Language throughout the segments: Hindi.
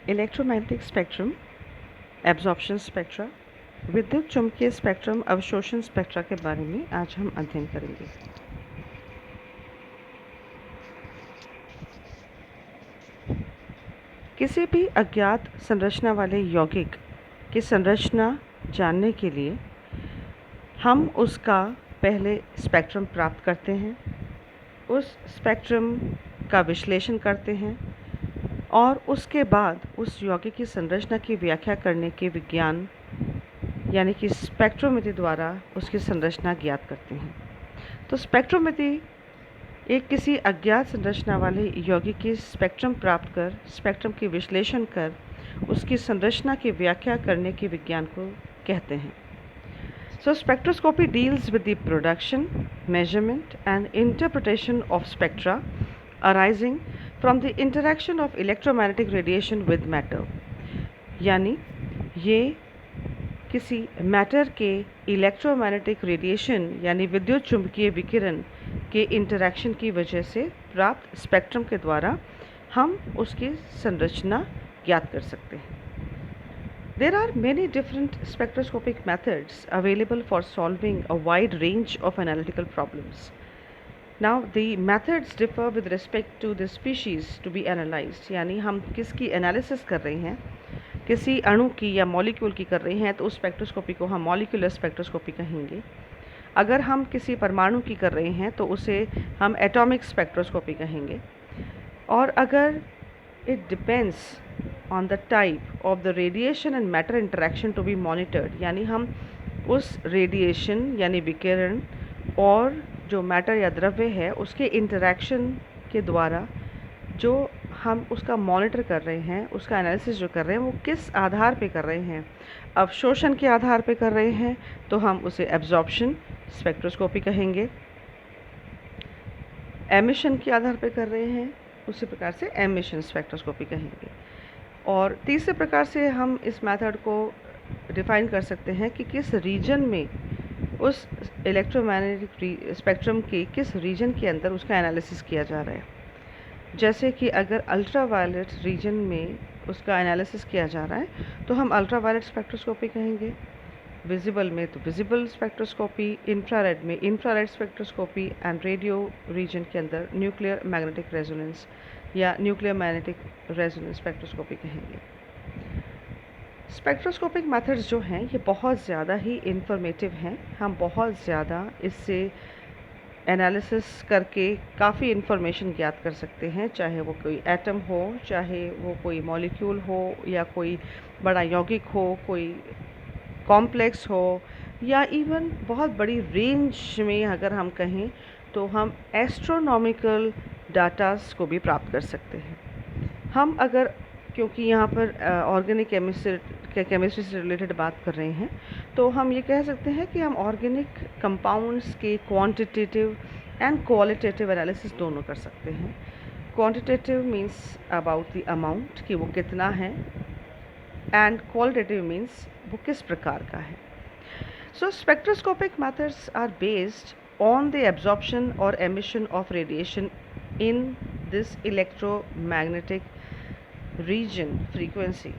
इलेक्ट्रोमैग्नेटिक स्पेक्ट्रम, एब्जॉर्प्शन स्पेक्ट्रा, विद्युत चुम्बकीय स्पेक्ट्रम, अवशोषण स्पेक्ट्रा के बारे में आज हम अध्ययन करेंगे। किसी भी अज्ञात संरचना वाले यौगिक की संरचना जानने के लिए हम उसका पहले स्पेक्ट्रम प्राप्त करते हैं, उस स्पेक्ट्रम का विश्लेषण करते हैं और उसके बाद उस यौगिक की संरचना की व्याख्या करने के विज्ञान यानी कि स्पेक्ट्रोमेट्री द्वारा उसकी संरचना ज्ञात करते हैं। तो स्पेक्ट्रोमेट्री एक किसी अज्ञात संरचना वाले यौगिक की स्पेक्ट्रम प्राप्त कर, स्पेक्ट्रम की विश्लेषण कर, उसकी संरचना की व्याख्या करने के विज्ञान को कहते हैं। So spectroscopy deals with the production, measurement and interpretation of spectra arising from the interaction of electromagnetic radiation with matter। यानी ये किसी मैटर के इलेक्ट्रोमैग्नेटिक रेडिएशन यानी विद्युत चुंबकीय विकिरण के इंटरैक्शन की वजह से प्राप्त स्पेक्ट्रम के द्वारा हम उसकी संरचना ज्ञात कर सकते हैं। There are many different spectroscopic methods available for solving a wide range of analytical problems. Now the methods differ with respect to the species to be analyzed, यानी हम किसकी एनालिसिस कर रहे हैं, किसी अणु की या मॉलिक्यूल की कर रहे हैं तो उस स्पेक्ट्रोस्कोपी को हम मॉलिक्यूलर स्पेक्ट्रोस्कोपी कहेंगे। अगर हम किसी परमाणु की कर रहे हैं तो उसे हम एटॉमिक स्पेक्ट्रोस्कोपी कहेंगे। और अगर it depends on the type of the radiation and matter interaction to be monitored, यानी हम उस रेडिएशन यानी विकिरण और जो मैटर या द्रव्य है उसके इंटरैक्शन के द्वारा जो हम उसका मॉनिटर कर रहे हैं, उसका एनालिसिस जो कर रहे हैं वो किस आधार पे कर रहे हैं। अवशोषण के आधार पे कर रहे हैं तो हम उसे एब्जॉर्प्शन स्पेक्ट्रोस्कोपी कहेंगे। एमिशन के आधार पे कर रहे हैं उसी प्रकार से एमिशन स्पेक्ट्रोस्कोपी कहेंगे। और तीसरे प्रकार से हम इस मेथड को डिफ़ाइन कर सकते हैं कि किस रीजन में उस इलेक्ट्रोमैग्नेटिक स्पेक्ट्रम के किस रीजन के अंदर उसका एनालिसिस किया जा रहा है। जैसे कि अगर अल्ट्रावायलेट रीजन में उसका एनालिसिस किया जा रहा है तो हम अल्ट्रावायलेट स्पेक्ट्रोस्कोपी कहेंगे। विजिबल में तो विजिबल स्पेक्ट्रोस्कोपी, इंफ्रारेड में infrared spectroscopy and radio region के अंदर न्यूक्लियर मैग्नेटिक रेजोनेंस या न्यूक्लियर मैग्नेटिक रेजोनेंस स्पेक्ट्रोस्कोपी कहेंगे। स्पेक्ट्रोस्कोपिक मेथड्स जो हैं ये बहुत ज़्यादा ही इंफॉर्मेटिव हैं। हम बहुत ज़्यादा इससे एनालिसिस करके काफ़ी इन्फॉर्मेशन ज्ञात कर सकते हैं, चाहे वो कोई एटम हो, चाहे वो कोई मॉलिक्यूल हो या कोई बड़ा यौगिक हो, कोई कॉम्प्लेक्स हो या इवन बहुत बड़ी रेंज में अगर हम कहें तो हम एस्ट्रोनॉमिकल डाटास को भी प्राप्त कर सकते हैं। हम अगर क्योंकि यहाँ पर ऑर्गेनिक केमिस्ट्री से रिलेटेड बात कर रहे हैं तो हम ये कह सकते हैं कि हम ऑर्गेनिक कंपाउंड्स के क्वांटिटेटिव एंड क्वालिटेटिव एनालिसिस दोनों कर सकते हैं। Quantitative means about the amount कि वो कितना है, एंड क्वालिटेटिव मीन्स वो किस प्रकार का है। So spectroscopic methods are based on the absorption or emission of radiation in this electromagnetic region frequency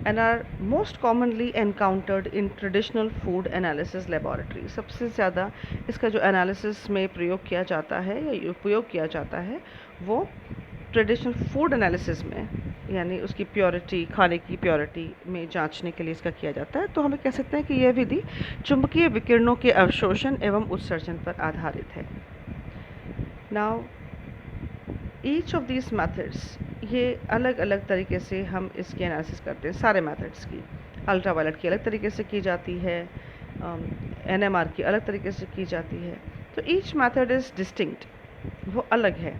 and are most commonly encountered in traditional food analysis laboratory। सबसे ज़्यादा इसका जो एनालिसिस में प्रयोग किया जाता है या उपयोग किया जाता है वो ट्रेडिशनल फूड एनालिसिस में यानी उसकी प्योरिटी, खाने की प्योरिटी में जांचने के लिए इसका किया जाता है। तो हम कह सकते हैं कि यह विधि चुंबकीय विकिरणों के अवशोषण एवं उत्सर्जन पर आधारित है। Now each of these methods ये अलग अलग तरीके से हम इसकी एनालिसिस करते हैं। सारे मेथड्स की अल्ट्रावायलेट की अलग तरीके से की जाती है, NMR की अलग तरीके से की जाती है। तो ईच मेथड इज़ डिस्टिंक्ट, वो अलग है,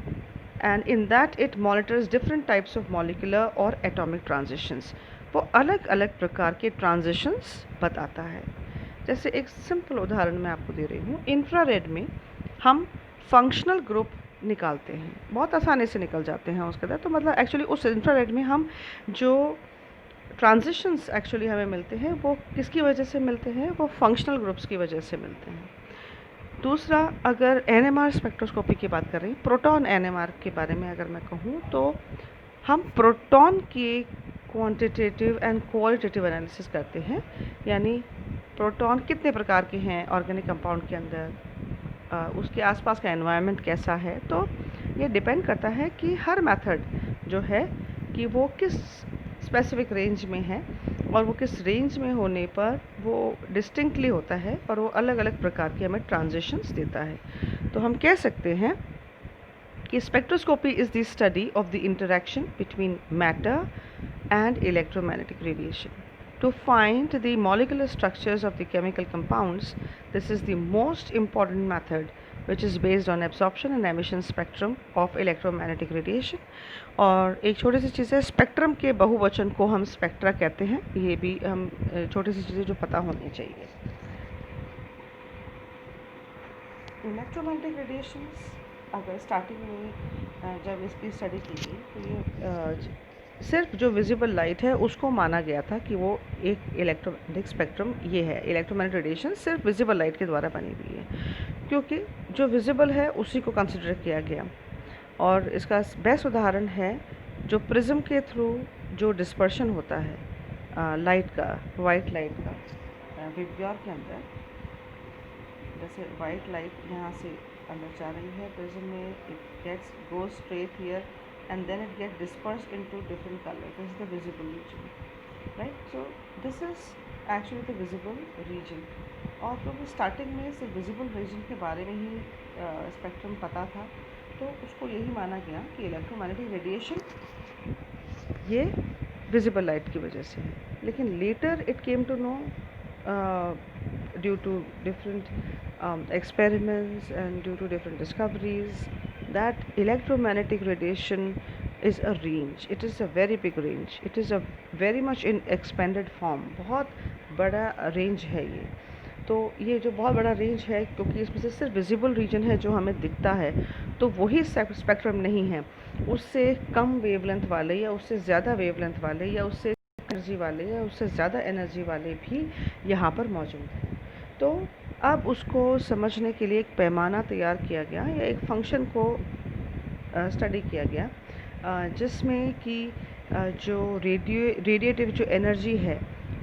and in that it monitors different types of molecular और atomic transitions। वो अलग अलग प्रकार के transitions बताता है। जैसे एक सिंपल उदाहरण मैं आपको दे रही हूँ, इंफ्रारेड में हम फंक्शनल ग्रुप निकालते हैं, बहुत आसानी से निकल जाते हैं उसके अंदर। तो मतलब एक्चुअली उस इंफ्रारेड में हम जो ट्रांजिशंस एक्चुअली हमें मिलते हैं वो किसकी वजह से मिलते हैं, वो फंक्शनल ग्रुप्स की वजह से मिलते हैं। दूसरा, अगर NMR स्पेक्ट्रोस्कोपी की बात कर रहे हैं, प्रोटॉन NMR के बारे में अगर मैं कहूँ तो हम प्रोटॉन के क्वांटिटेटिव एंड क्वालिटेटिव एनालिसिस करते हैं, यानी प्रोटॉन कितने प्रकार के हैं ऑर्गेनिक कंपाउंड के अंदर, उसके आसपास का एनवायरनमेंट कैसा है। तो ये डिपेंड करता है कि हर मेथड जो है कि वो किस स्पेसिफिक रेंज में है, और वो किस रेंज में होने पर वो डिस्टिंक्टली होता है और वो अलग अलग प्रकार के हमें ट्रांजिशंस देता है। तो हम कह सकते हैं कि spectroscopy is the study of the interaction between matter and electromagnetic radiation. To find the molecular structures of the chemical compounds, this is the most important method which is based on absorption and emission spectrum of electromagnetic radiation. और एक छोटी सी चीज़ है, स्पेक्ट्रम के बहुवचन को हम स्पेक्ट्रा कहते हैं, ये भी हम छोटी सी चीज़ें जो पता होनी चाहिए। इलेक्ट्रोमैग्नेटिक रेडिएशंस अगर स्टार्टिंग में जब इसकी स्टडी की गई तो ये सिर्फ जो विजिबल लाइट है उसको माना गया था कि वो एक इलेक्ट्रोमैग्नेटिक स्पेक्ट्रम ये है। इलेक्ट्रोमैग्नेटिक रेडिएशन सिर्फ विजिबल लाइट के द्वारा बनी हुई है, क्योंकि जो विजिबल है उसी को कंसिडर किया गया। और इसका बेस्ट उदाहरण है जो प्रिज्म के थ्रू जो डिस्पर्शन होता है लाइट का, वाइट लाइट का विबग्योर के अंदर, जैसे वाइट लाइट यहाँ से अंदर जा रही है प्रिज्म में, it gets go straight here and then it gets dispersed into different colors. This is the visible region, right? So this is actually the visible region. और क्योंकि स्टार्टिंग में सिर्फ विजिबल रीजन के बारे में ही स्पेक्ट्रम पता था, तो उसको यही माना गया कि इलेक्ट्रोमैग्नेटिक रेडिएशन ये विजिबल लाइट की वजह से है। लेकिन later it came to know due to different experiments and due to different discoveries that electromagnetic radiation is a range. It is a very big range. It is a very much in expanded form. बहुत बड़ा रेंज है ये। तो ये जो बहुत बड़ा रेंज है, क्योंकि इसमें से सिर्फ विजिबल रीजन है जो हमें दिखता है, तो वही स्पेक्ट्रम नहीं है, उससे कम वेवलेंथ वाले या उससे ज़्यादा वेवलेंथ वाले या उससे एनर्जी वाले या उससे ज़्यादा एनर्जी वाले भी यहाँ पर मौजूद हैं। तो अब उसको समझने के लिए एक पैमाना तैयार किया गया या एक फंक्शन को स्टडी किया गया, जिसमें कि जो रेडिएटिव जो एनर्जी है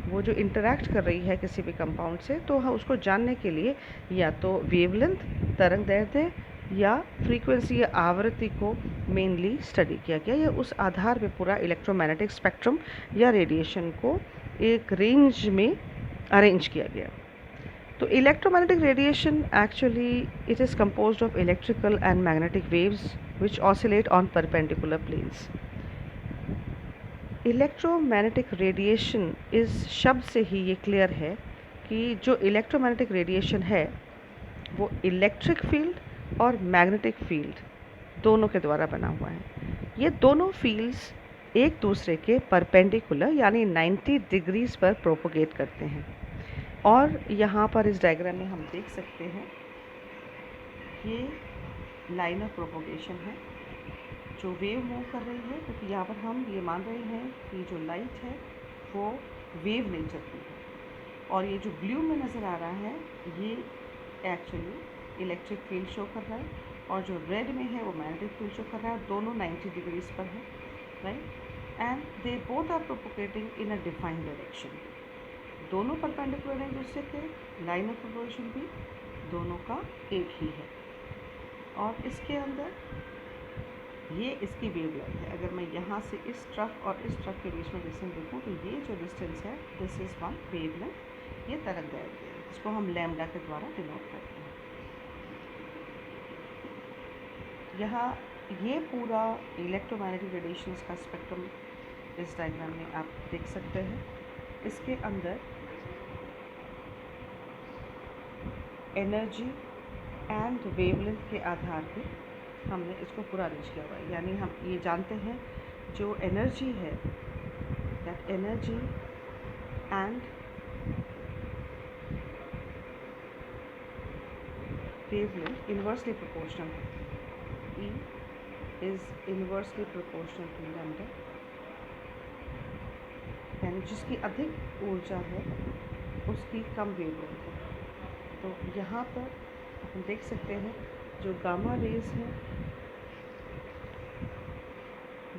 वो जो इंटरैक्ट कर रही है किसी भी कंपाउंड से, तो हम उसको जानने के लिए या तो वेवलेंथ, तरंग दैर्ध्य या फ्रीक्वेंसी या आवृत्ति को मेनली स्टडी किया गया, या उस आधार पे पूरा इलेक्ट्रोमैग्नेटिक स्पेक्ट्रम या रेडिएशन को एक रेंज में अरेंज किया गया। तो electromagnetic radiation actually it is composed of electrical and magnetic waves which oscillate on perpendicular planes. Electromagnetic radiation इस शब्द से ही ये क्लियर है कि जो इलेक्ट्रोमैग्नेटिक रेडिएशन है वो इलेक्ट्रिक फील्ड और मैग्नेटिक फील्ड दोनों के द्वारा बना हुआ है। ये दोनों फील्ड्स एक दूसरे के परपेंडिकुलर यानी 90 डिग्रीज पर प्रोपोगेट करते हैं। और यहाँ पर इस डायग्राम में हम देख सकते हैं ये लाइन ऑफ प्रोपोगेशन है जो वेव मूव कर रही है, क्योंकि यहाँ पर हम ये मान रहे हैं कि जो लाइट है वो वेव नेचर की है। और ये जो ब्लू में नज़र आ रहा है ये एक्चुअली इलेक्ट्रिक फील्ड शो कर रहा है, और जो रेड में है वो मैग्नेटिक फील्ड शो कर रहा है। दोनों 90 डिग्रीज पर है, right, and they both are propagating in a defined direction. दोनों परपेंडिकुलर हैं दूसरे के, लाइन ऑफ प्रोपोगेशन भी दोनों का एक ही है। और इसके अंदर ये इसकी वेवलेंथ है। अगर मैं यहाँ से इस ट्रफ और इस ट्रफ के बीच में डिस्टेंस देखूँ तो ये जो डिस्टेंस है दिस इज़ वन वेवलेंथ, ये तरंग दैर्ध्य है, इसको हम लैम्डा के द्वारा डिनोट करते हैं। यहाँ ये पूरा इलेक्ट्रोमैग्नेटिक रेडिएशंस का स्पेक्ट्रम इस डायग्राम में आप देख सकते हैं। इसके अंदर एनर्जी एंड वेवलेंथ के आधार पे हमने इसको पूरा अरेंज किया हुआ है। यानी हम ये जानते हैं जो एनर्जी है that energy and wavelength inversely proportional है। E is inversely proportional to lambda, यानी जिसकी अधिक ऊर्जा है उसकी कम वेवलेंथ है। तो यहाँ पर हम देख सकते हैं जो गामा रेज हैं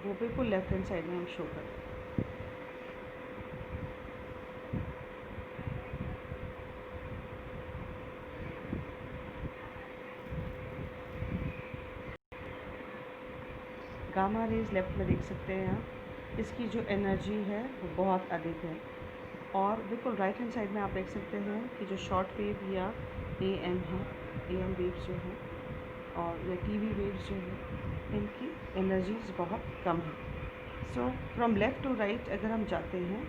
वो बिल्कुल लेफ्ट हैंड साइड में हम शो कर रहे हैं। गामा रेज लेफ्ट में देख सकते हैं आप, इसकी जो एनर्जी है वो बहुत अधिक है। और बिल्कुल राइट हैंड साइड में आप देख सकते हैं कि जो शॉर्ट वेव या AM है, AM वेव्स जो हैं और या TV वेव्स जो हैं, इनकी एनर्जीज बहुत कम है। So from left to right अगर हम जाते हैं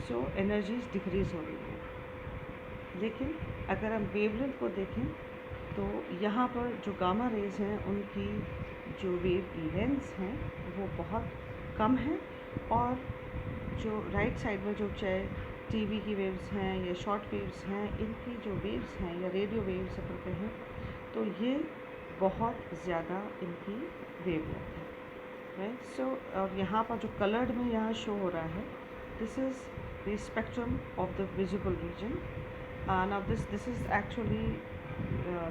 सो एनर्जीज डिक्रीज़ हो रही हैं। लेकिन अगर हम वेवलेंथ को देखें तो यहाँ पर जो गामा रेज हैं उनकी जो वेव लेंथ्स हैं वो बहुत कम है। और जो राइट साइड में जो चाहे TV की वेव्स हैं या शॉर्ट वेव्स हैं, इनकी जो वेव्स हैं या रेडियो वेव्स अपन कहें तो ये बहुत ज़्यादा इनकी वेवलेंथ है, राइट। सो और यहाँ पर जो कलर्ड में यहाँ शो हो रहा है, this is the spectrum of the visible region. Now this is actually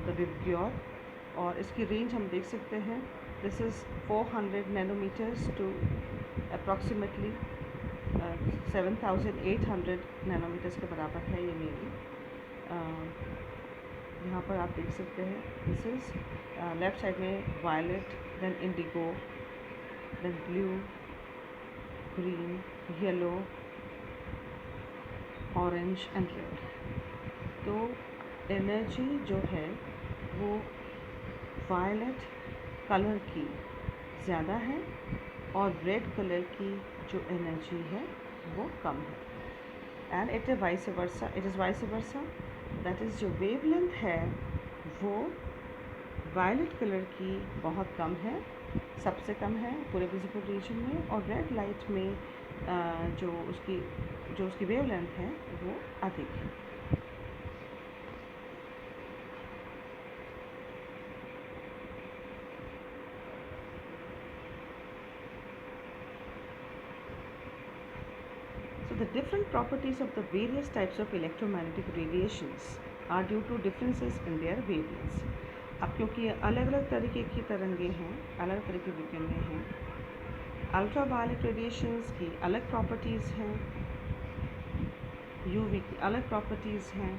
the VIBGYOR, और इसकी रेंज हम देख सकते हैं। This is 400 nanometres to approximately 7800 nanometres के बराबर है ये मेरी। यहाँ पर आप देख सकते हैं दिस इज़ लेफ़्ट साइड में violet, then indigo, then blue, green, yellow, orange and red. तो एनर्जी जो है वो वायलेट कलर की ज़्यादा है और रेड कलर की जो एनर्जी है वो कम है। And it is vice versa, that is जो वेवलेंथ है वो वायलेट कलर की बहुत कम है, सबसे कम है पूरे विजिबल रीजन में, और रेड लाइट में जो उसकी वेवलेंथ है वो अधिक है। So the different properties of the various types of electromagnetic radiations are due to differences in their wavelengths. अब क्योंकि अलग अलग तरीके की तरंगें हैं, अलग तरह की विकिरणें हैं, अल्ट्रा वायलेट रेडिएशंस की अलग प्रॉपर्टीज़ हैं, UV की अलग प्रॉपर्टीज़ हैं,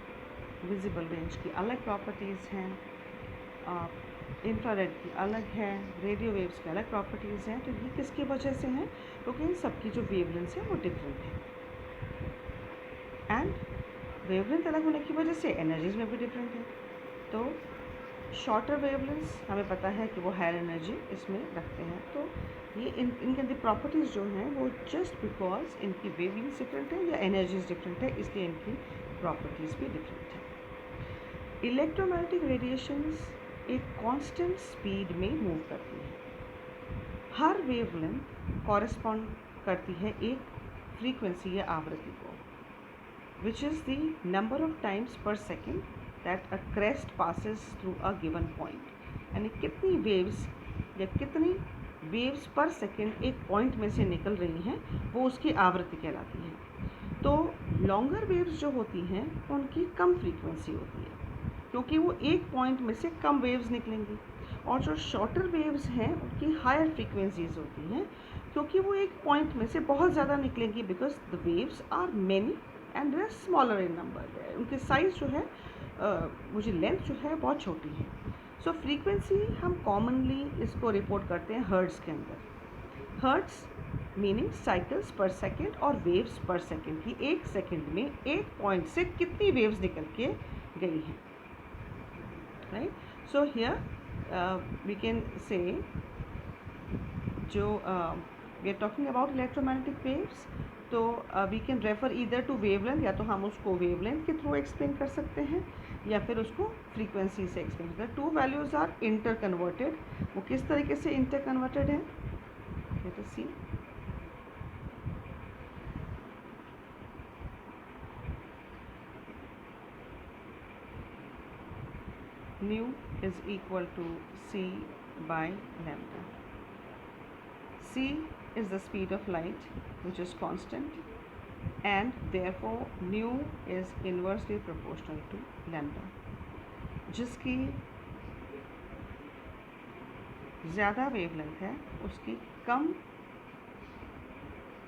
विजिबल रेंज की अलग प्रॉपर्टीज़ हैं, इंफ्रारेड की अलग है, रेडियो वेव्स की अलग प्रॉपर्टीज़ हैं। तो ये किसकी वजह से हैं? क्योंकि इन सब की जो वेवलेंथ है वो डिफरेंट है, एंड वेवलेंथ अलग होने की वजह से एनर्जीज में भी डिफरेंट है। तो शॉर्टर वेवलेंथ्स हमें पता है कि वो हायर एनर्जी इसमें रखते हैं। तो ये इनके प्रॉपर्टीज़ जो हैं वो जस्ट बिकॉज इनकी वेवलेंथ डिफरेंट है या एनर्जीज डिफरेंट है, इसलिए इनकी प्रॉपर्टीज़ भी डिफरेंट है। इलेक्ट्रोमैग्नेटिक रेडिएशंस एक कांस्टेंट स्पीड में मूव करती है। हर वेवलेंथ कॉरेस्पॉन्ड करती है एक फ्रीक्वेंसी या आवृत्ति को, which is the number of times per second that a crest passes through a given point। यानी कितनी वेव्स या कितनी वेव्स पर सेकेंड एक पॉइंट में से निकल रही हैं वो उसकी आवृत्ति कहलाती है। तो लॉन्गर वेव्स जो होती हैं उनकी कम फ्रीक्वेंसी होती है क्योंकि वो एक पॉइंट में से कम वेव्स निकलेंगी, और जो शॉर्टर वेव्स हैं उनकी हायर फ्रीक्वेंसीज होती हैं क्योंकि वो एक पॉइंट में से बहुत ज़्यादा निकलेंगी, because the waves are many and they are smaller in number. उनकी साइज़ जो है वो जो लेंथ जो है बहुत छोटी है। सो फ्रीक्वेंसी हम कॉमनली इसको रिपोर्ट करते हैं हर्ट्ज़ के अंदर। हर्ट्ज़ मीनिंग साइकिल्स पर सेकेंड और वेव्स पर सेकेंड की एक सेकेंड में एक पॉइंट से कितनी वेव्स निकल के गई हैं, right. So here we can say जो we are talking about electromagnetic waves, तो we can refer either to wavelength, या तो हम उसको वेवलेंथ के थ्रू एक्सप्लेन कर सकते हैं या फिर उसको फ्रीक्वेंसी से एक्सप्लेन करते हैं। Two values are inter converted. वो किस तरीके से इंटर कन्वर्टेड है, let us see. nu is equal to c by lambda. c is the speed of light which is constant, and therefore nu is inversely proportional to lambda। जिसकी ज़्यादा वेवलेंथ है उसकी कम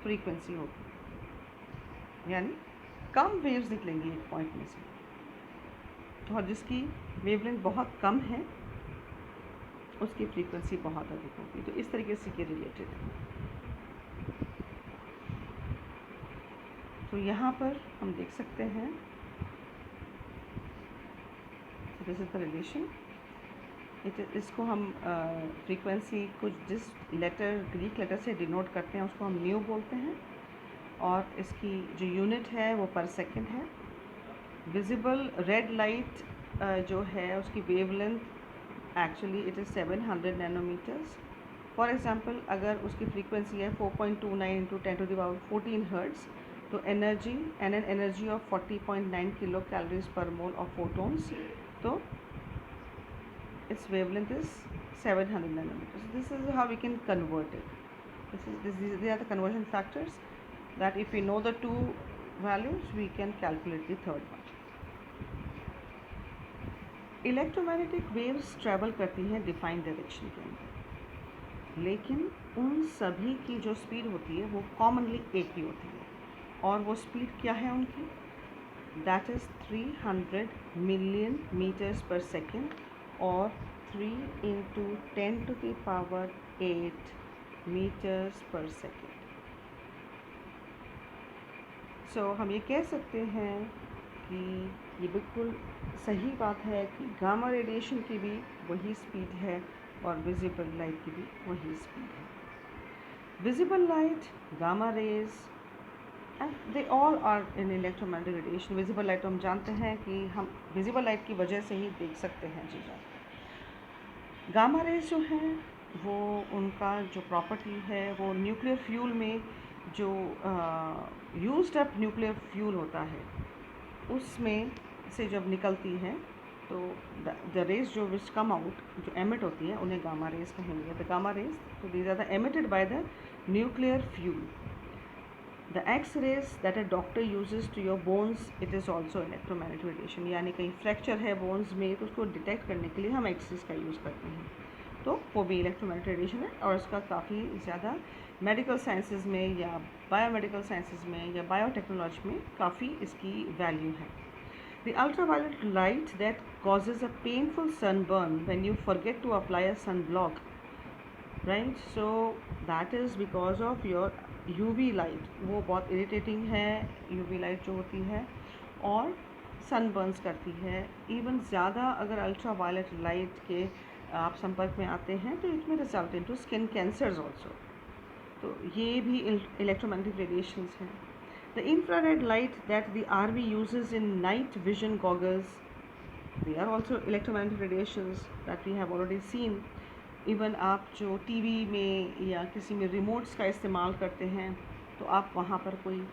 फ्रीक्वेंसी होगी, यानी कम वेव्स निकलेंगी एक पॉइंट में से, और जिसकी वेवलेंथ बहुत कम है उसकी फ्रीक्वेंसी बहुत अधिक होगी। तो इस तरीके से ये रिलेटेड है। तो यहाँ पर हम देख सकते हैं दिस इज द रिलेशन। इसको हम फ्रीक्वेंसी कुछ जिस लेटर ग्रीक लेटर से डिनोट करते हैं उसको हम न्यू बोलते हैं, और इसकी जो यूनिट है वो पर सेकंड है। विजिबल रेड लाइट जो है उसकी wavelength actually it is 700 nanometres. For example अगर उसकी फ्रीक्वेंसी है 4.29 इंटू 10⁻14 हर्ट्ज़, तो energy an energy of 40.9 kilo calories per mole of photons, तो its wavelength is 700 nanometers. This is how we can convert it. These are the conversion factors that if we know the two values, we can calculate the third one. Electromagnetic waves travel करती हैं डिफाइंड डायरेक्शन के अंदर, लेकिन उन सभी की जो स्पीड होती है वो कॉमनली एक ही होती है, और वो स्पीड क्या है उनकी? दैट इज़ 300 मिलियन मीटर्स पर सेकेंड, और 3 इंटू 10⁸ मीटर्स पर सेकेंड। सो हम ये कह सकते हैं कि ये बिल्कुल सही बात है कि गामा रेडिएशन की भी वही स्पीड है और विजिबल लाइट की भी वही स्पीड है। Visible light, gamma rays, and they all are in electromagnetic radiation. Visible light तो हम जानते हैं कि हम विजिबल लाइट की वजह से ही देख सकते हैं चीज़ों। गामा रेज जो हैं वो उनका जो प्रॉपर्टी है वो न्यूक्लियर फ्यूल में जो यूज्ड अप न्यूक्लियर फ्यूल होता है उसमें से जब निकलती है तो द रेज जो विच कम आउट जो एमिट होती है उन्हें गामा रेज कहेंगे। द गामा रेज, तो these are the emitted by the nuclear fuel. The X rays that a doctor uses to your bones, it is also electromagnetic radiation. यानी कहीं फ्रैक्चर है बोन्स में तो उसको डिटेक्ट करने के लिए हम एक्स रेज का यूज़ करते हैं, तो वो भी इलेक्ट्रोमैग्नेटिक रेडिएशन है, और इसका काफ़ी ज़्यादा मेडिकल साइंसेज में या बायोमेडिकल साइंसेज में या बायोटेक्नोलॉजी में काफ़ी इसकी वैल्यू है। The ultraviolet light that causes a painful sunburn when you forget to apply a sun block, right, so that is because of your UV light. वो बहुत इरिटेटिंग है यूवी लाइट जो होती है, और सनबर्न्स करती है। इवन ज़्यादा अगर अल्ट्रावायलेट लाइट के आप संपर्क में आते हैं तो इट में result into skin cancers also. तो ये भी इलेक्ट्रोमैग्नेटिक रेडिएशंस हैं। The infrared light that the army uses in night vision goggles, they are also electromagnetic radiations that we have already seen. Even आप जो टीवी में या किसी में रिमोट्स का इस्तेमाल करते हैं तो आप वहाँ पर कोई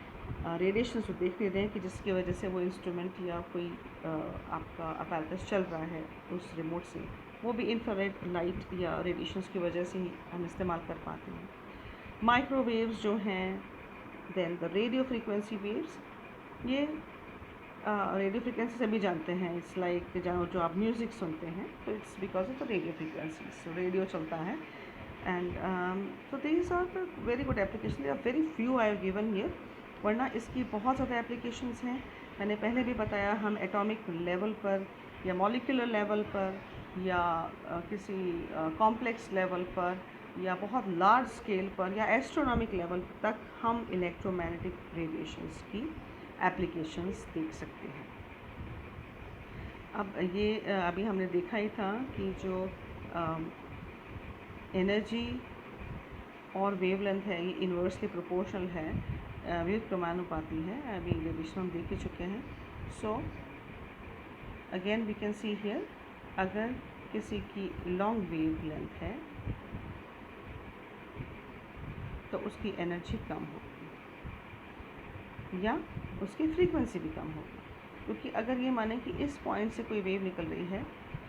रेडिएशन तो देख लेते हैं कि जिसकी वजह से वो इंस्ट्रूमेंट या कोई आपका अपैरेटस चल रहा है उस रिमोट से, वो भी इंफ्रारेड लाइट या रेडिएशंस की वजह से ही हम इस्तेमाल कर पाते हैं। माइक्रोवेव्स जो हैं, then the radio frequency waves, ये रेडियो फ्रीक्वेंसी से भी जानते हैं। इट्स लाइक जो आप म्यूज़िक सुनते हैं तो it's because of the radio frequency, so radio चलता है। And so these are the very good application, are very few I have given here, वरना इसकी बहुत ज़्यादा एप्लीकेशंस हैं। मैंने पहले भी बताया हम एटॉमिक लेवल पर या मॉलिक्यूलर लेवल पर या किसी कॉम्प्लेक्स लेवल पर या बहुत लार्ज स्केल पर या एस्ट्रोनॉमिक लेवल तक हम इलेक्ट्रोमैग्नेटिक रेडिएशंस की एप्लीकेशंस देख सकते हैं। अब ये अभी हमने देखा ही था कि जो एनर्जी और वेवलेंथ है ये इन्वर्सली प्रोपोर्शनल है, व्युत्क्रमानुपाती है। अभी रेडिएशन हम देख ही चुके हैं। So again we can see here, अगर किसी की लॉन्ग वेवलेंथ है तो उसकी एनर्जी कम होगी या उसकी फ्रीक्वेंसी भी कम होगी, क्योंकि अगर ये माने कि इस पॉइंट से कोई वेव निकल रही है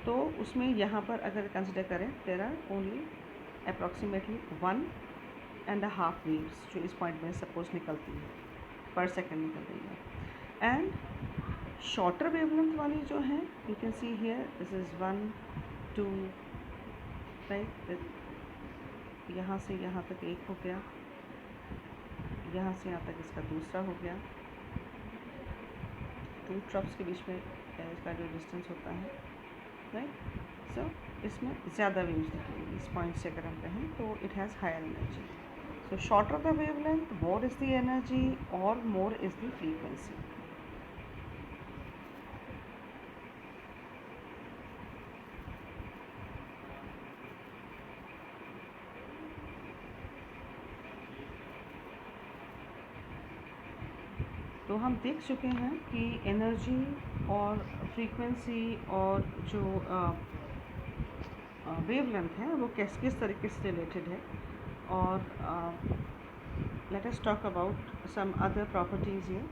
तो उसमें यहाँ पर अगर कंसिडर करें there are only approximately 1.5 waves जो इस पॉइंट में सपोज निकलती है पर सेकेंड निकल रही है। एंड शॉर्टर वेवलेंथ वाली जो है you can see here this is 1 2 right, यहाँ से यहाँ तक एक हो गया, यहाँ से यहाँ तक इसका दूसरा हो गया। 2 ट्रफ्स के बीच में इसका जो डिस्टेंस होता है, राइट। सो इसमें ज़्यादा वेव्स दिखेंगी। इस पॉइंट से अगर हम कहें तो it has higher energy. So shorter the wavelength, more is the energy और मोर इज़ द फ्रीक्वेंसी। तो हम देख चुके हैं कि एनर्जी और फ्रीक्वेंसी और जो वेवलेंथ है वो किस तरीके से रिलेटेड है। और let us talk about some other properties here.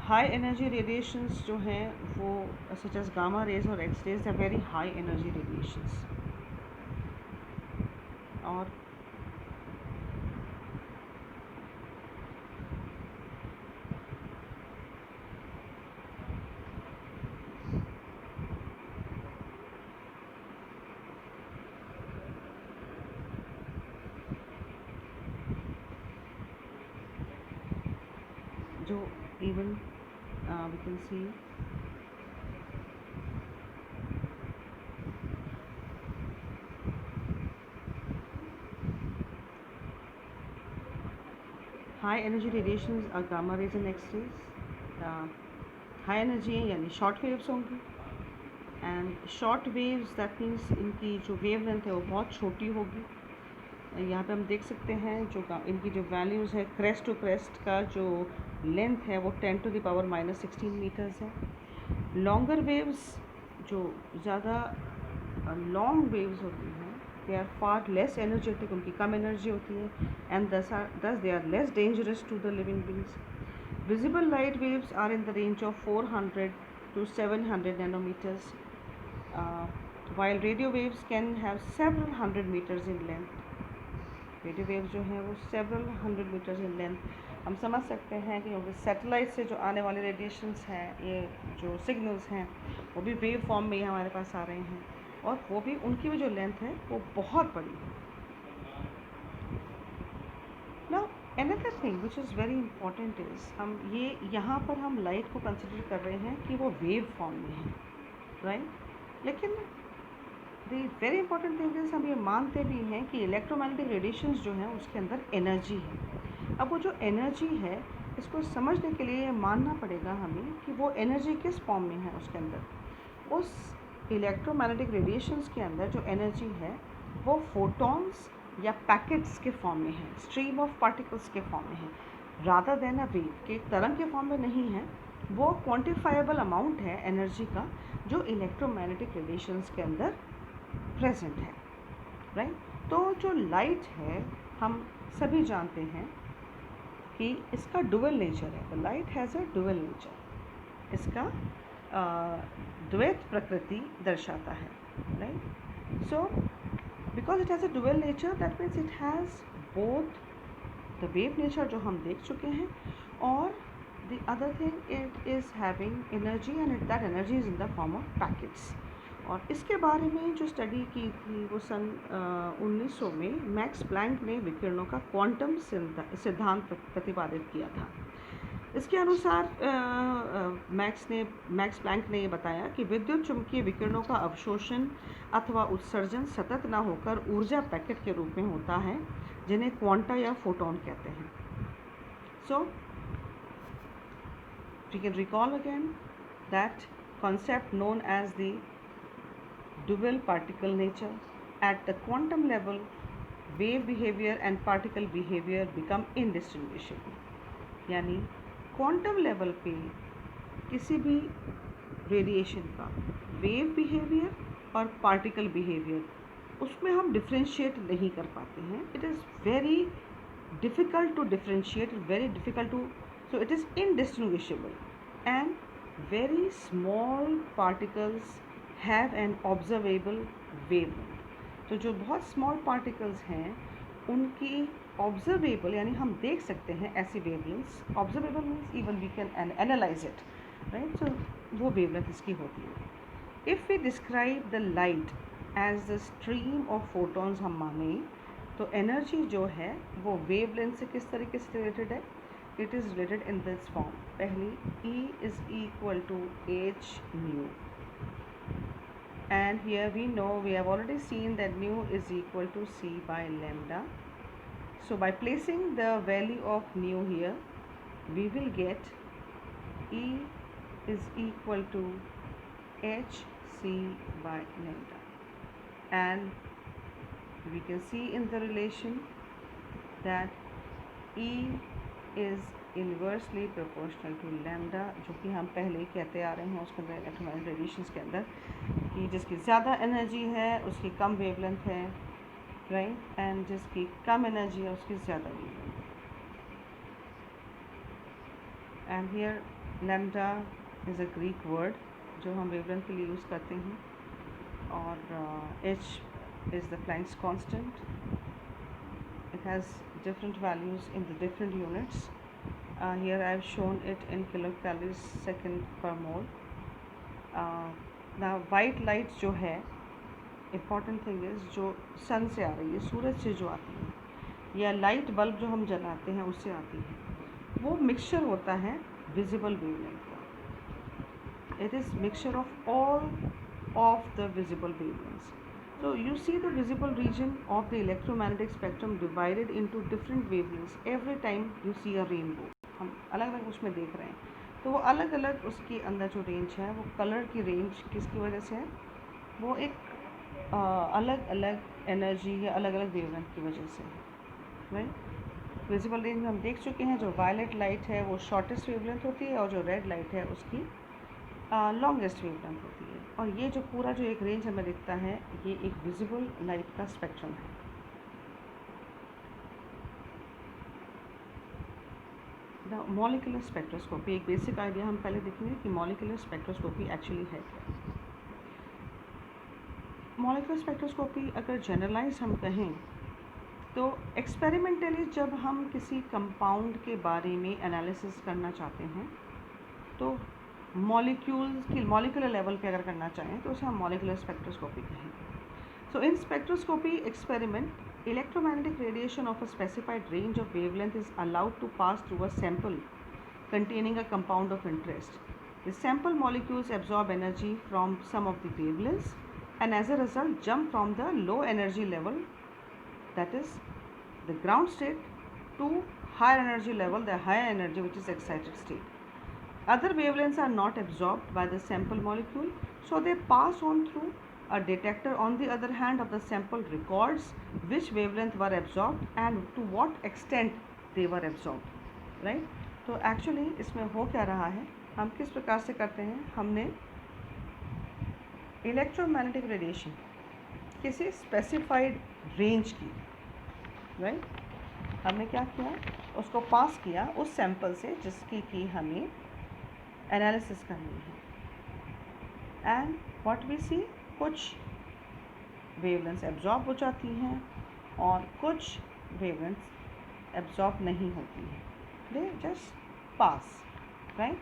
High energy radiations जो हैं वो सच एज गामा रेज और X rays are very high energy radiations. और जो even we can see high energy radiations are gamma rays and X rays. High energy है यानी शॉर्ट वेव्स होंगी, and short waves that means इनकी जो वेवलेंथ है वो बहुत छोटी होगी। यहाँ पे हम देख सकते हैं जो इनकी जो वैल्यूज़ है, क्रेस्ट टू क्रेस्ट का जो लेंथ है वो 10⁻⁻16 मीटर्स है। लॉन्गर वेव्स जो ज़्यादा लॉन्ग वेव्स होती हैं, they are far less energetic, उनकी कम एनर्जी होती है, and thus they are less dangerous to the living beings. Visible light waves are in the range of 400 to 700 nanometers, while radio waves can have several hundred meters in length. Radio waves जो हैं वो सेवरल 100 मीटर्स इन लेंथ। हम समझ सकते हैं कि क्योंकि सैटेलाइट से जो आने वाले रेडिएशंस हैं, ये जो सिग्नल्स हैं वो भी वेव फॉर्म में ही हमारे पास आ रहे हैं, और वो भी उनकी भी जो लेंथ है वो बहुत बड़ी है। Now another thing which is very important is, हम ये यहाँ पर हम लाइट को कंसिडर कर रहे हैं कि वो वेव फॉर्म में है, राइट। लेकिन दी वेरी इंपॉर्टेंट थिंग इज़, हम ये मानते भी हैं कि इलेक्ट्रोमैग्नेटिक रेडिएशंस जो हैं उसके अंदर एनर्जी है। अब वो जो एनर्जी है, इसको समझने के लिए मानना पड़ेगा हमें कि वो एनर्जी किस फॉर्म में है उसके अंदर। उस इलेक्ट्रोमैग्नेटिक रेडिएशंस के अंदर जो एनर्जी है वो फोटॉन्स या पैकेट्स के फॉर्म में है, स्ट्रीम ऑफ पार्टिकल्स के फॉर्म में है, रादर देन अ वेव के तरंग के फॉर्म में नहीं है। वो क्वांटिफाइबल अमाउंट है एनर्जी का जो इलेक्ट्रोमैग्नेटिक रेडिएशंस के अंदर प्रेजेंट है, राइट। तो जो लाइट है, हम सभी जानते हैं कि इसका डुअल नेचर है। The light has a dual nature, इसका द्वैत प्रकृति दर्शाता है, right. So because it has a dual nature, that means it has both the wave nature जो हम देख चुके हैं, और the other thing it is having energy, and that energy is in the form of packets. और इसके बारे में जो स्टडी की थी वो सन 1900 में मैक्स प्लैंक ने विकिरणों का क्वांटम सिद्धांत प्रतिपादित किया था। इसके अनुसार मैक्स प्लैंक ने ये बताया कि विद्युत चुम्बकीय विकिरणों का अवशोषण अथवा उत्सर्जन सतत न होकर ऊर्जा पैकेट के रूप में होता है, जिन्हें क्वांटा या फोटोन कहते हैं। So we can recall again that concept known as the dual particle nature. At the quantum level, wave behavior and particle behavior become indistinguishable. यानी क्वांटम लेवल पे किसी भी रेडिएशन का वेव बिहेवियर और पार्टिकल बिहेवियर, उसमें हम डिफ्रेंशिएट नहीं कर पाते हैं। It is very difficult to differentiate, very difficult to, so it is indistinguishable, and very small particles have an observable wavelength. तो जो बहुत small particles हैं उनकी observable यानी हम देख सकते हैं ऐसी wavelengths, observable means even we can analyze it, right? So वो wavelength इसकी होती है। If we describe the light as the stream of photons हम माने, तो energy जो है वो wavelength से किस तरीके से related है? It is related in this form. पहली E is equal to h nu. and here we know, we have already seen that nu is equal to c by lambda. So by placing the value of nu here, we will get E is equal to h c by lambda, and we can see in the relation that E is inversely proportional to lambda, जो कि हम पहले ही कहते आ रहे हैं उसके अंदर इलेक्ट्रोमैग्नेटिक रेडिएशंस के अंदर, कि जिसकी ज़्यादा एनर्जी है उसकी कम वेवलेंथ है, राइट, एंड जिसकी कम एनर्जी है उसकी ज़्यादा वेवलेंथ है. And here lambda is a Greek word जो हम वेवलेंथ के लिए यूज़ करते हैं, और h is the Planck's constant. It has different values in the different units. Here I have shown it in kilocalories second per mole. Now white light जो है, important thing is जो सन से आ रही है, सूरज से जो आती है, या लाइट बल्ब जो हम जलाते हैं उससे आती है, वो मिक्सचर होता है विजिबल वेवलेंथ का. It is mixture of all of the visible wavelengths. So you see the visible region of the electromagnetic spectrum divided into different wavelengths every time you see a rainbow. हम अलग अलग उसमें देख रहे हैं, तो वो अलग अलग उसके अंदर जो रेंज है, वो कलर की रेंज किसकी वजह से है, वो एक अलग अलग एनर्जी या अलग अलग वेवलेंथ की वजह से है, राइट. विजिबल रेंज में हम देख चुके हैं, जो वायलेट लाइट है वो शॉर्टेस्ट वेवलेंथ होती है, और जो रेड लाइट है उसकी लॉन्गेस्ट वेवलेंथ होती है. और ये जो पूरा जो एक रेंज हमें दिखता है, ये एक विजिबल लाइट का स्पेक्ट्रम है. द मॉलिकुलर स्पेक्ट्रोस्कोपी, एक बेसिक आइडिया हम पहले देखेंगे कि मॉलिकुलर स्पेक्ट्रोस्कोपी एक्चुअली है क्या. मॉलिकुलर स्पेक्ट्रोस्कोपी अगर जनरलाइज हम कहें तो एक्सपेरिमेंटली जब हम किसी कंपाउंड के बारे में एनालिसिस करना चाहते हैं, तो मॉलिक्यूल्स की मॉलिकुलर लेवल पे अगर करना चाहें तो उसे हम मॉलिकुलर स्पेक्ट्रोस्कोपी कहेंगे. So in spectroscopy experiment, electromagnetic radiation of a specified range of wavelength is allowed to pass through a sample containing a compound of interest. The sample molecules absorb energy from some of the wavelengths and as a result jump from the low energy level, that is the ground state, to higher energy level, the higher energy, which is excited state. Other wavelengths are not absorbed by the sample molecule, so they pass on through a detector. On the other hand, of the sample records which wavelength were absorbed and to what extent they were absorbed, right. तो एक्चुअली इसमें हो क्या रहा है, हम किस प्रकार से करते हैं, हमने इलेक्ट्रोमैग्नेटिक रेडिएशन किसी स्पेसिफाइड रेंज की, राइट, हमने क्या किया, उसको पास किया उस सैंपल से जिसकी कि हमें एनालिसिस करनी है. एंड व्हाट वी सी, कुछ वेवलेंथ्स एब्जॉर्ब हो जाती हैं और कुछ वेवलेंथ्स एब्जॉर्ब नहीं होती हैं, दे जस्ट पास, राइट.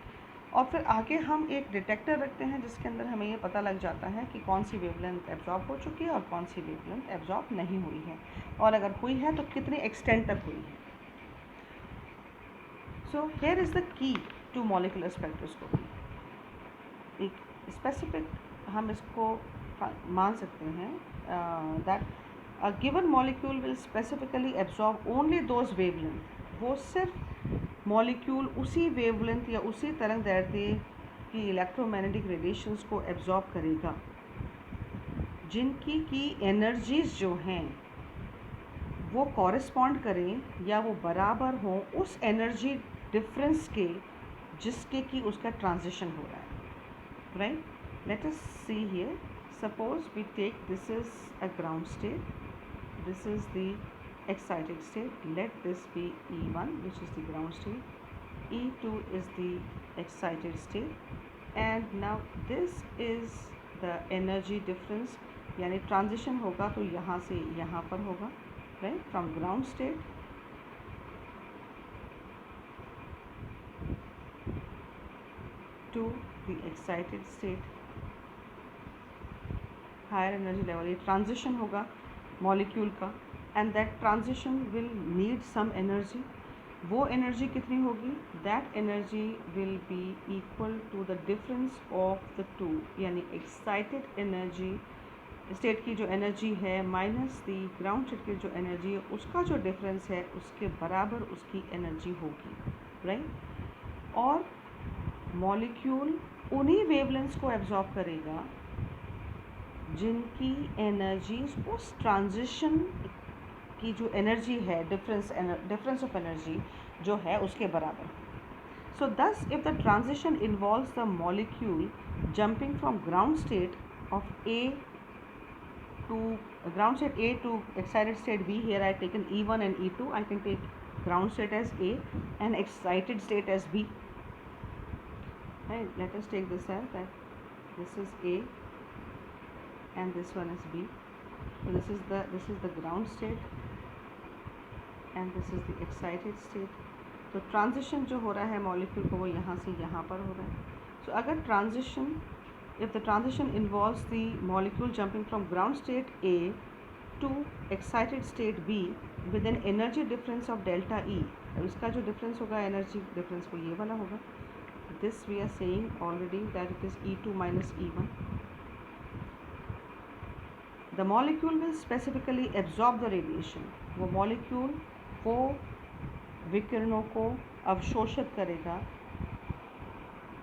और फिर आगे हम एक डिटेक्टर रखते हैं जिसके अंदर हमें ये पता लग जाता है कि कौन सी वेवलेंथ एब्जॉर्ब हो चुकी है और कौन सी वेवलेंथ एब्जॉर्ब नहीं हुई है, और अगर हुई है तो कितने एक्सटेंट तक हुई है. So here is the key to molecular spectroscopy. एक स्पेसिफिक हम इसको मान सकते हैं that a given molecule will specifically absorb only those wavelengths, वो सिर्फ मॉलिक्यूल उसी वेवलेंथ या उसी तरंग दैर्ध्य की इलेक्ट्रोमैग्नेटिक रेडिएशंस को एब्जॉर्ब करेगा जिनकी की एनर्जीज जो हैं वो कॉरेस्पॉन्ड करें या वो बराबर हों उस एनर्जी डिफरेंस के जिसके कि उसका ट्रांजिशन हो रहा है, right. Let us see here. Suppose we take this is a ground state, this is the excited state. Let this be E1, which is the ground state. E2 is the excited state, and now this is the energy difference. यानी ट्रांजिशन होगा तो यहाँ से यहाँ पर होगा, right, from ground state to the excited state, higher energy level. ये ट्रांजिशन होगा मॉलिक्यूल का, and that transition will need some energy. वो एनर्जी कितनी होगी? That energy will be equal to the difference of the two, यानी एक्साइटेड एनर्जी स्टेट की जो एनर्जी है माइनस दी ग्राउंड स्टेट की जो एनर्जी है, उसका जो डिफरेंस है उसके बराबर उसकी एनर्जी होगी, राइट। और मॉलिक्यूल उन्हीं वेवलेंथ्स को एब्जॉर्ब करेगा जिनकी एनर्जी उस ट्रांजिशन की जो एनर्जी है, डिफरेंस ऑफ एनर्जी जो है उसके बराबर। सो दस if the transition involves the molecule jumping from ground state of A to ground state A to excited state B, here I have taken E1 and E2, I can take ground state as A and excited state as B. Right, let us take this as that this is A and this one is B. So this is the ground state and this is the excited state. तो ट्रांजिशन जो हो रहा है मॉलिक्यूल को वो यहाँ से यहाँ पर हो रहा है। सो अगर transition if the transition involves the molecule jumping from ground state A to excited state B with an energy difference of delta E, इसका जो difference होगा energy difference वो ये वाला होगा। This we are saying already that it is E2 minus E1. The molecule will specifically absorb the radiation. वो molecule वो विकिरणों को अवशोषित करेगा,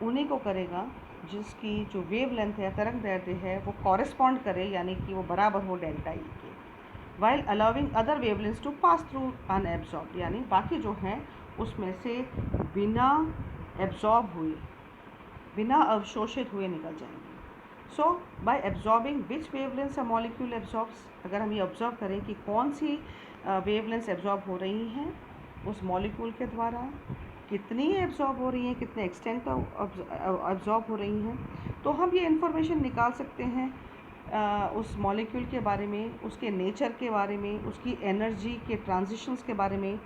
उन्हीं को करेगा जिसकी जो वेव लेंथ है, तरंग दैर्ध्य है, वो कॉरेस्पॉन्ड करे, यानी कि वो बराबर हो डेल्टा ई के, while allowing other wavelengths to pass through unabsorbed, यानी बाकी जो हैं उसमें से बिना एब्जॉर्ब हुए, बिना अवशोषित हुए निकल जाएंगे। So by absorbing which wavelengths a molecule absorbs, अगर हम ये ऑब्जर्व करें कि कौन सी वेवलेंथ्स एब्जॉर्ब हो रही हैं उस मॉलिक्यूल के द्वारा, कितनी एब्जॉर्ब हो रही हैं, कितने एक्सटेंट एब्जॉर्ब हो रही हैं, तो हम ये इन्फॉर्मेशन निकाल सकते हैं उस मॉलिक्यूल के बारे में, उसके नेचर के बारे में, उसकी एनर्जी के ट्रांजिशंस के बारे में,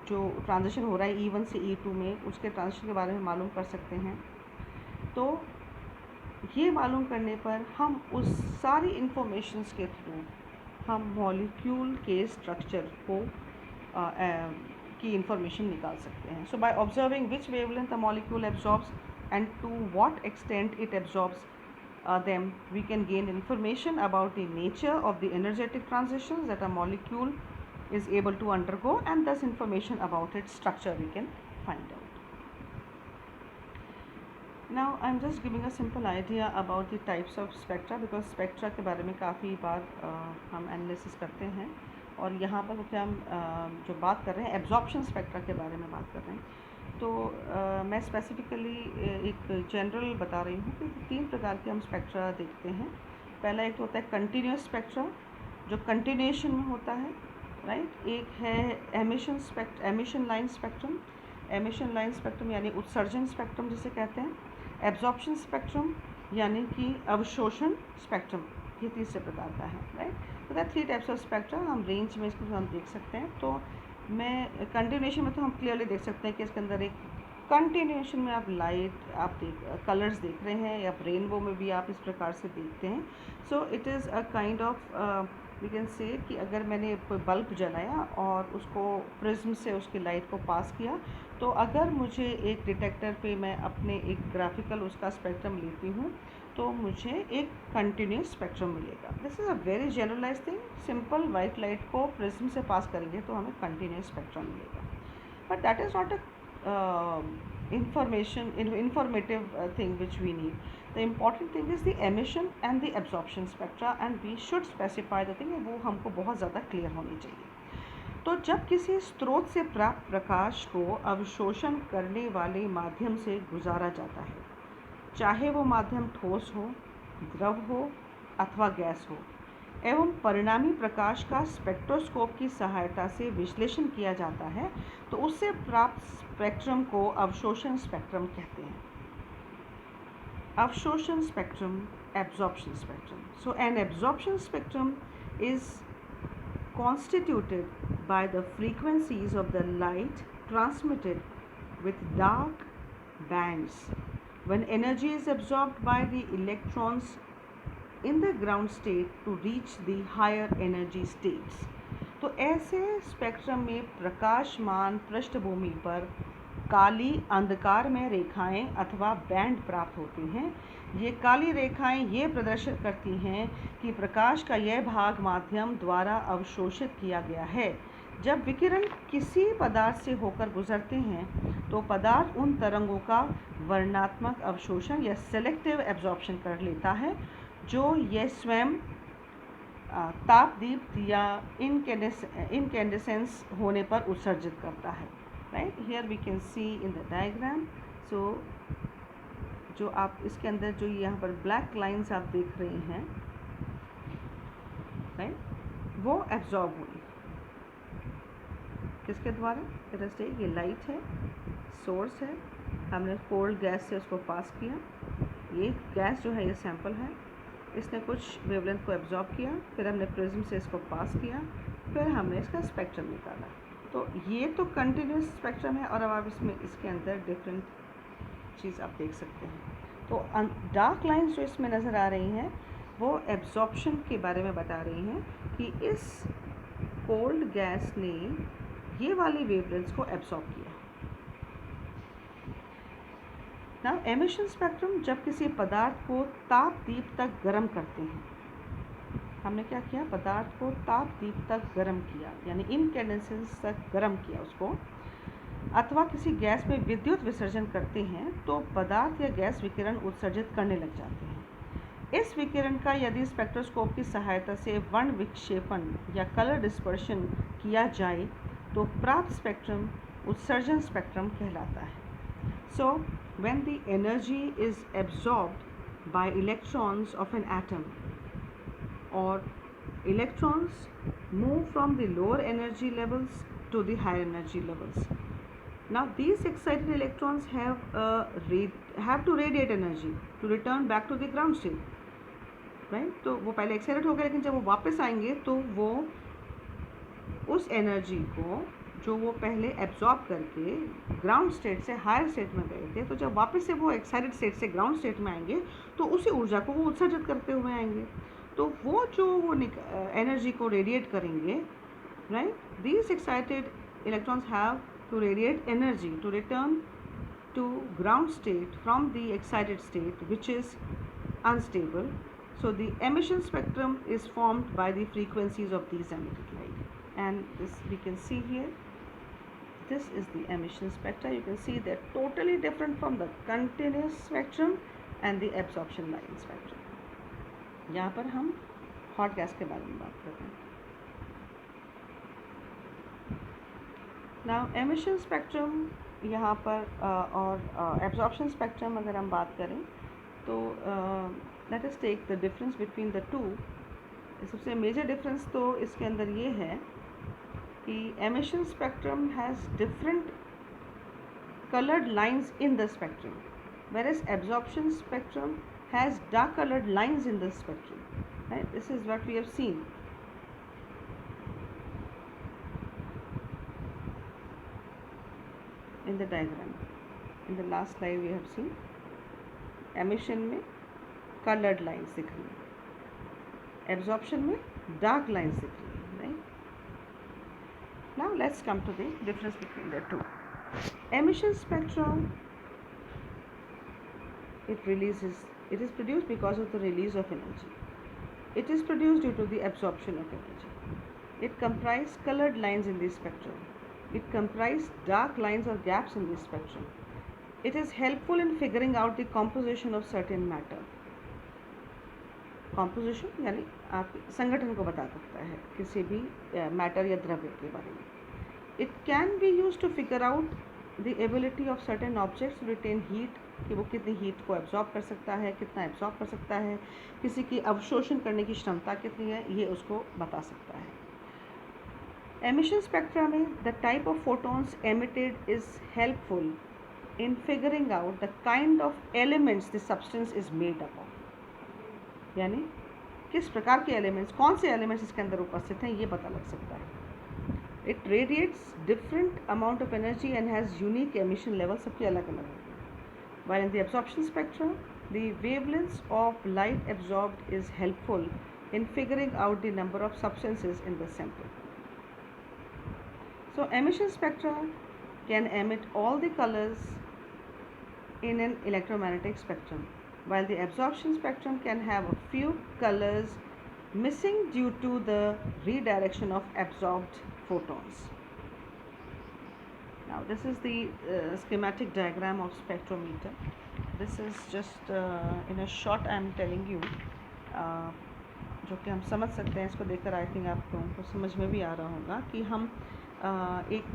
जो ट्रांजिशन हो रहा है E1 से E2 में, उसके ट्रांजिशन के बारे में मालूम कर सकते हैं। तो ये मालूम करने पर हम उस सारी इन्फॉर्मेशंस के थ्रू हम मॉलिक्यूल के स्ट्रक्चर को की इंफॉर्मेशन निकाल सकते हैं। So by observing which wavelength the molecule absorbs and to what extent it absorbs them, we can gain information about the nature of the energetic transitions that a molecule is able to undergo, and thus information about its structure we can find out. Now I am just giving a simple idea about the types of spectra, because spectra के बारे में काफ़ी बार हम एनालिसिस करते हैं, और यहाँ पर क्या हम जो बात कर रहे हैं एब्जॉर्प्शन स्पेक्ट्रा के बारे में बात कर रहे हैं। तो मैं स्पेसिफिकली एक जनरल बता रही हूँ कि 3 प्रकार के हम स्पेक्ट्रा देखते हैं। पहला एक तो होता है कंटिन्यूस स्पेक्ट्रा, जो कंटिन्यूएशन में होता है, राइट। एक है emission line spectrum, emission line spectrum यानी उत्सर्जन स्पेक्ट्रम जिसे कहते हैं। एब्जॉर्प्शन स्पेक्ट्रम यानी कि अवशोषण स्पेक्ट्रम, ये तीसरे प्रकार का है, राइट। तो दैट 3 टाइप्स ऑफ स्पेक्ट्रा हम रेंज में इसको हम देख सकते हैं। तो मैं कंटिन्यूएशन में तो हम क्लियरली देख सकते हैं कि इसके अंदर एक कंटिन्यूएशन में आप लाइट, आप कलर्स देख रहे हैं, या रेनबो में भी आप इस प्रकार से देखते हैं। So it is a kind of we can say कि अगर मैंने कोई बल्ब जलाया और उसको प्रिज्म से उसकी लाइट को पास किया, तो अगर मुझे एक डिटेक्टर पे मैं अपने एक ग्राफिकल उसका स्पेक्ट्रम लेती हूँ तो मुझे एक कंटिन्यूस स्पेक्ट्रम मिलेगा। This is a very generalise thing. Simple white light को प्रिज्म से पास करेंगे तो हमें कंटिन्यूस स्पेक्ट्रम मिलेगा, but that is not a informative thing which we need. The important thing is the emission and the absorption spectra, and we should specify the thing, वो हमको बहुत ज़्यादा क्लियर होनी चाहिए। तो जब किसी स्रोत से प्राप्त प्रकाश को अवशोषण करने वाले माध्यम से गुजारा जाता है, चाहे वो माध्यम ठोस हो, द्रव हो अथवा गैस हो, एवं परिणामी प्रकाश का स्पेक्ट्रोस्कोप की सहायता से विश्लेषण किया जाता है, तो उससे प्राप्त स्पेक्ट्रम को अवशोषण स्पेक्ट्रम कहते हैं। अवशोषण spectrum, absorption spectrum. So an absorption spectrum is constituted by the frequencies of the light transmitted with dark bands when energy is absorbed by the electrons in the ground state to reach the higher energy states. तो ऐसे स्पेक्ट्रम में प्रकाशमान पृष्ठभूमि पर काली अंधकारमय रेखाएं अथवा बैंड प्राप्त होती हैं। ये काली रेखाएं ये प्रदर्शित करती हैं कि प्रकाश का यह भाग माध्यम द्वारा अवशोषित किया गया है। जब विकिरण किसी पदार्थ से होकर गुजरते हैं तो पदार्थ उन तरंगों का वर्णनात्मक अवशोषण या सेलेक्टिव एब्जॉर्प्शन कर लेता है, जो यह स्वयं तापदीप्त या इनकैंडेसेंस होने पर उत्सर्जित करता है। Right, here we can see in the diagram. So जो आप इसके अंदर जो यहाँ पर ब्लैक लाइंस आप देख रहे हैं, राइट, वो एब्जॉर्ब हुई किसके द्वारा? जैसे ये लाइट है, सोर्स है, हमने कोल्ड गैस से उसको पास किया, ये गैस जो है ये सैंपल है, इसने कुछ वेवलेंथ को एब्जॉर्ब किया, फिर हमने प्रिज्म से इसको पास किया, फिर हमने इसका स्पेक्ट्रम निकाला। तो ये तो कंटिन्यूस स्पेक्ट्रम है और अब आप इसमें इसके अंदर डिफरेंट चीज़ आप देख सकते हैं। तो डार्क लाइंस जो इसमें नज़र आ रही हैं वो एब्जॉर्प्शन के बारे में बता रही हैं कि इस कोल्ड गैस ने ये वाली वेवलेंथ्स को एब्जॉर्ब किया। नाउ एमिशन स्पेक्ट्रम जब किसी पदार्थ को तापदीप तक गर्म करते हैं, हमने क्या किया? पदार्थ को तापदीप तक गर्म किया, यानी इनकैंडेसेंस तक गर्म किया उसको, अथवा किसी गैस में विद्युत विसर्जन करते हैं तो पदार्थ या गैस विकिरण उत्सर्जित करने लग जाते हैं। इस विकिरण का यदि स्पेक्ट्रोस्कोप की सहायता से वर्ण विक्षेपण या कलर डिस्पर्शन किया जाए तो प्राप्त स्पेक्ट्रम उत्सर्जन स्पेक्ट्रम कहलाता है। So when the energy is absorbed by electrons of an atom, or electrons move from the lower energy levels to the higher energy levels. Now these excited electrons have to radiate energy to return back to the ground state, right? तो वो पहले एक्साइटेड हो गए, लेकिन जब वो वापस आएंगे तो वो उस एनर्जी को जो वो पहले एब्जॉर्ब करके ग्राउंड स्टेट से हायर स्टेट में गए थे, तो जब वापस से वो एक्साइटेड स्टेट से ग्राउंड स्टेट में आएंगे तो उसी ऊर्जा को वो उत्सर्जित करते हुए आएंगे। तो वो जो वो एनर्जी को रेडिएट करेंगे, right, these excited electrons have to radiate energy to return to ground state from the excited state which is unstable. So the emission spectrum is formed by the frequencies of these emitted light, and this we can see here. This is the emission spectra. You can see they're totally different from the continuous spectrum and the absorption line spectrum. यहाँ पर हम हॉट गैस के बारे में बात करते हैं. Now emission spectrum यहाँ पर और absorption spectrum अगर हम बात करें तो let us take the difference between the two. सबसे मेजर डिफरेंस तो इसके अंदर ये है कि emission spectrum has different colored lines in the spectrum, whereas absorption spectrum has dark colored lines in the spectrum. Right? This is what we have seen. In the diagram, in the last slide we have seen emission में colored lines दिख रही हैं, absorption में dark lines दिख रही हैं, right? Now let's come to the difference between the two. Emission spectrum, it is produced because of the release of energy. It is produced due to the absorption of energy. It comprises colored lines in the spectrum. It comprises dark lines or gaps in the spectrum. It is helpful in figuring out the composition of certain matter. Composition यानी आप संगठन को बता सकता है किसी भी मैटर या द्रव्य के बारे में. It can be use to figure out the ability of certain objects to retain heat, कि वो कितनी हीट को एब्जॉर्ब कर सकता है, कितना एब्जॉर्ब कर सकता है, किसी की अवशोषण करने की क्षमता कितनी है, ये उसको बता सकता है. एमिशन स्पेक्ट्रा में the type of photons emitted is helpful in figuring out the kind of elements the substance is made up of, यानी किस प्रकार के एलिमेंट्स, कौन से एलिमेंट्स इसके अंदर उपस्थित हैं, ये पता लग सकता है. It radiates different amount of energy and has unique emission level, सबके अलग अलग होते हैं. While in the absorption spectrum the wavelengths of light absorbed is helpful in figuring out the number of substances in the sample. So emission spectra can emit all the colors in an electromagnetic spectrum, while the absorption spectrum can have a few colors missing due to the redirection of absorbed photons. Now this is the schematic diagram of spectrometer. This is just in a short I am telling you, जो कि हम समझ सकते हैं। इसको देखकर आई थिंक आप लोगों को समझ में भी आ रहा होगा कि हम एक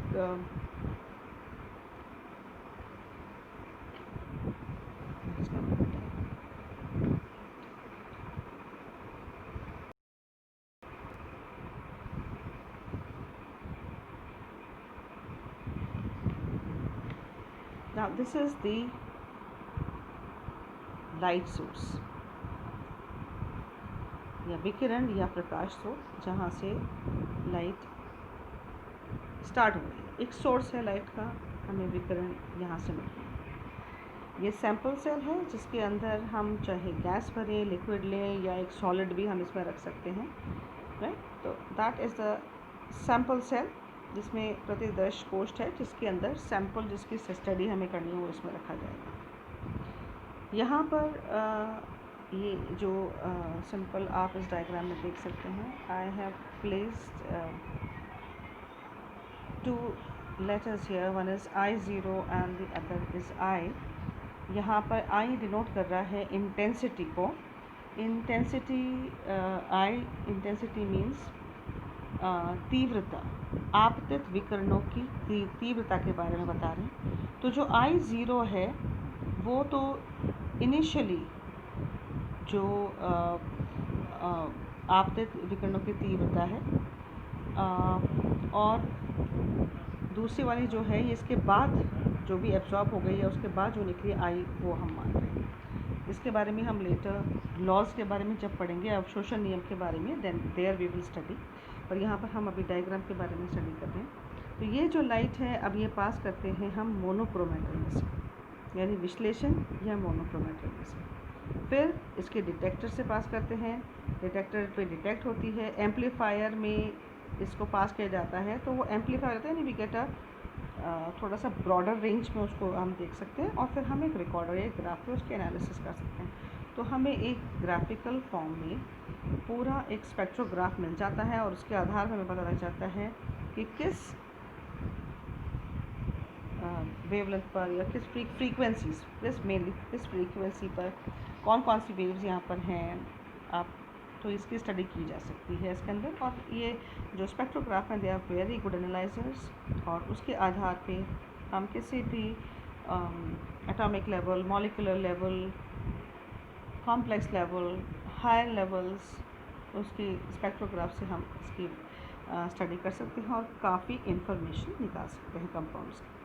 now this is the light source या विकिरण या प्रकाश स्रोत जहाँ से लाइट स्टार्ट हो रही है। एक सोर्स है लाइट का, हमें विकिरण यहाँ से मिल रहा है। ये सैंपल सेल है जिसके अंदर हम चाहे गैस भरें, लिक्विड लें या एक सॉलिड भी हम इसमें रख सकते हैं, राइट। तो that is the sample cell, जिसमें प्रतिदर्श कोष्ठ है जिसके अंदर सैंपल जिसकी स्टडी हमें करनी है वो इसमें रखा जाएगा। यहाँ पर ये जो सिंपल आप इस डायग्राम में देख सकते हैं, I have placed two letters here, one is I0 and the other is I। यहाँ पर I डिनोट कर रहा है इंटेंसिटी को। इंटेंसिटी इंटेंसिटी मीन्स तीव्रता, आपतित विकिरणों की तीव्रता के बारे में बता रहे हैं। तो जो I0 है वो तो इनिशियली जो आपतित विकिरणों की तीव्रता है, और दूसरी वाली जो है ये इसके बाद जो भी एब्जॉर्ब हो गई है उसके बाद जो निकली आई वो हम मान रहे हैं। इसके बारे में हम लेटर लॉज के बारे में जब पढ़ेंगे, अवशोषण नियम के बारे में, then there we will study. पर यहाँ पर हम अभी डायग्राम के बारे में स्टडी कर रहे हैं। तो ये जो लाइट है अब ये पास करते हैं हम मोनोक्रोमेटर में से, यानी विश्लेषण या मोनोक्रोमेटर में से। फिर इसके डिटेक्टर से पास करते हैं, डिटेक्टर पे डिटेक्ट होती है, एम्पलीफायर में इसको पास किया जाता है। तो वो एम्पलीफायर होता है, यानी वी गेट थोड़ा सा ब्रॉडर रेंज में उसको हम देख सकते हैं, और फिर हम एक रिकॉर्डर या ग्राफ पे उसके एनालिसिस कर सकते हैं। तो हमें एक ग्राफिकल फॉर्म में पूरा एक स्पेक्ट्रोग्राफ मिल जाता है, और उसके आधार पर हमें पता लग जाता है कि किस वेवलेंथ पर या किस फ्रीक्वेंसीज, किस फ्रीक्वेंसी पर कौन कौन सी वेव्स यहाँ पर हैं। आप तो इसकी स्टडी की जा सकती है इसके अंदर। और ये जो स्पेक्ट्रोग्राफ हैं they are very good analysers, और उसके आधार पे हम किसी भी atomic level, molecular level, complex level, higher levels, उसकी स्पेक्ट्रोग्राफ से हम इसकी स्टडी कर सकते हैं और काफ़ी इंफॉर्मेशन निकाल सकते हैं कंपाउंड्स की।